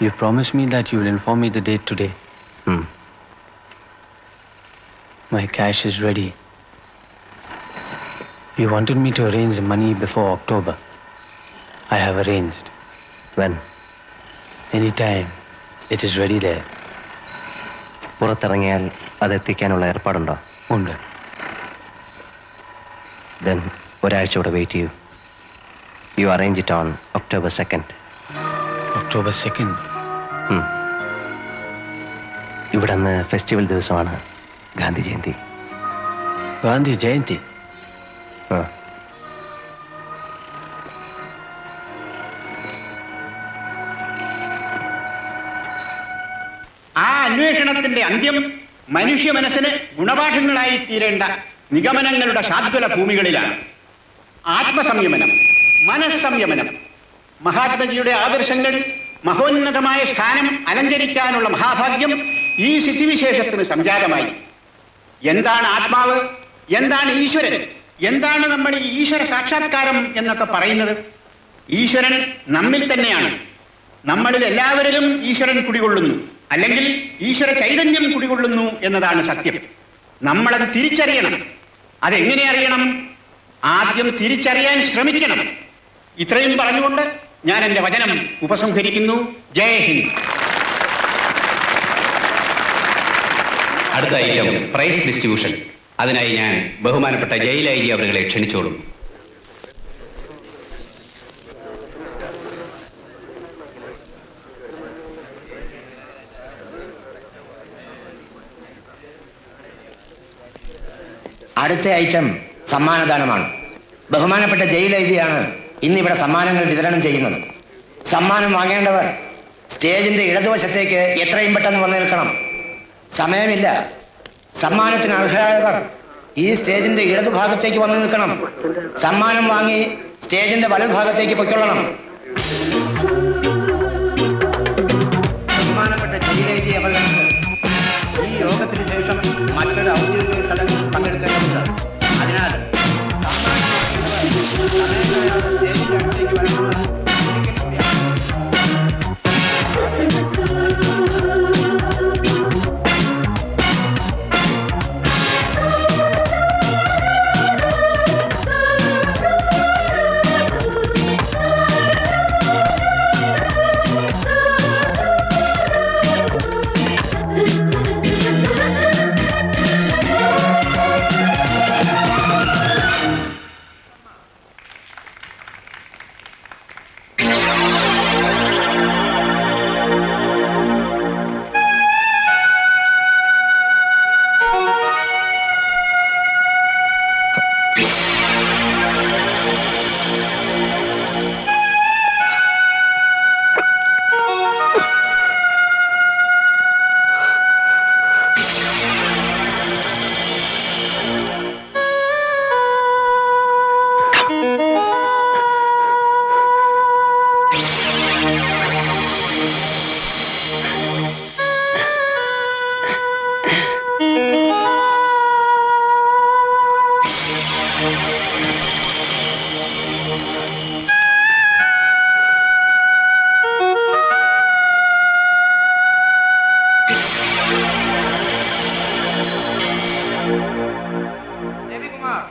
You promised me that you will inform me the date today. My cash is ready. You wanted me to arrange the money before October. I have arranged. When? Anytime. It is ready there. പുറത്തിറങ്ങിയാൽ അതെത്തിക്കാനുള്ള ഏർപ്പാടുണ്ടോ? ഉണ്ട്. Then ഒരാഴ്ച കൂടെ wait ചെയ്യൂ. You arrange it on October 2nd. October 2nd? ഇവിടെ അന്ന് festival ദിവസമാണ്, ഗാന്ധി ജയന്തി. ഗാന്ധി ജയന്തി? ആ അന്വേഷണത്തിന്റെ അന്ത്യം മനുഷ്യ മനസ്സിന് ഗുണപാഠങ്ങളായി തീരേണ്ട നിഗമനങ്ങളുടെ ശാദ്വല ഭൂമികളിലാണ്. ആത്മസംയമനം, മനസ്സംയമനം, മഹാത്മജിയുടെ ആദർശങ്ങൾ മഹോന്നതമായ സ്ഥാനം അലങ്കരിക്കാനുള്ള മഹാഭാഗ്യം ഈ സ്ഥിതിവിശേഷത്തിന് സംജാതമായി. എന്താണ് ആത്മാവ്, എന്താണ് ഈശ്വരൻ, എന്താണ് നമ്മൾ ഈ ഈശ്വര സാക്ഷാത്കാരം എന്നൊക്കെ പറയുന്നത്? ഈശ്വരൻ നമ്മിൽ തന്നെയാണ്. നമ്മളിൽ എല്ലാവരിലും ഈശ്വരൻ കുടികൊള്ളുന്നു, അല്ലെങ്കിൽ ഈശ്വര ചൈതന്യം കുടികൊള്ളുന്നു എന്നതാണ് സത്യം. നമ്മളത് തിരിച്ചറിയണം. അതെങ്ങനെ അറിയണം? ആദ്യം തിരിച്ചറിയാൻ ശ്രമിക്കണം. ഇത്രയും പറഞ്ഞുകൊണ്ട് ഞാൻ എൻ്റെ വചനം ഉപസംഹരിക്കുന്നു. ജയ് ഹിന്ദ്. അടുത്ത ഐറ്റം പ്രൈസ് ഡിസ്ട്രിബ്യൂഷൻ. അതിനായി ഞാൻ ബഹുമാനപ്പെട്ട ജയിൽ ഐ ജി അവരെ ക്ഷണിച്ചോളും. അടുത്ത ഐറ്റം സമ്മാനദാനമാണ്. ബഹുമാനപ്പെട്ട ജയിൽ ഐ ജിയാണ് ഇന്നിവിടെ സമ്മാനങ്ങൾ വിതരണം ചെയ്യുന്നത്. സമ്മാനം വാങ്ങേണ്ടവർ സ്റ്റേജിന്റെ ഇടതുവശത്തേക്ക് എത്രയും പെട്ടെന്ന് വന്നു നിൽക്കണം. സമയമില്ല. സമ്മാനത്തിന് അർഹരായവർ ഈ സ്റ്റേജിന്റെ ഇടതുഭാഗത്തേക്ക് വന്നു നിൽക്കണം. സമ്മാനം വാങ്ങി സ്റ്റേജിന്റെ വലതുഭാഗത്തേക്ക് പൊയ്ക്കൊള്ളണം. ബഹുമാനപ്പെട്ട ജയിൽ ഐ ജി അവർക്ക് ഈ യോഗത്തിന് ശേഷം മറ്റൊരു ഔദ്യോഗിക ചടങ്ങിൽ പങ്കെടുക്കേണ്ടതുണ്ട്. അതിനാൽ Kumar.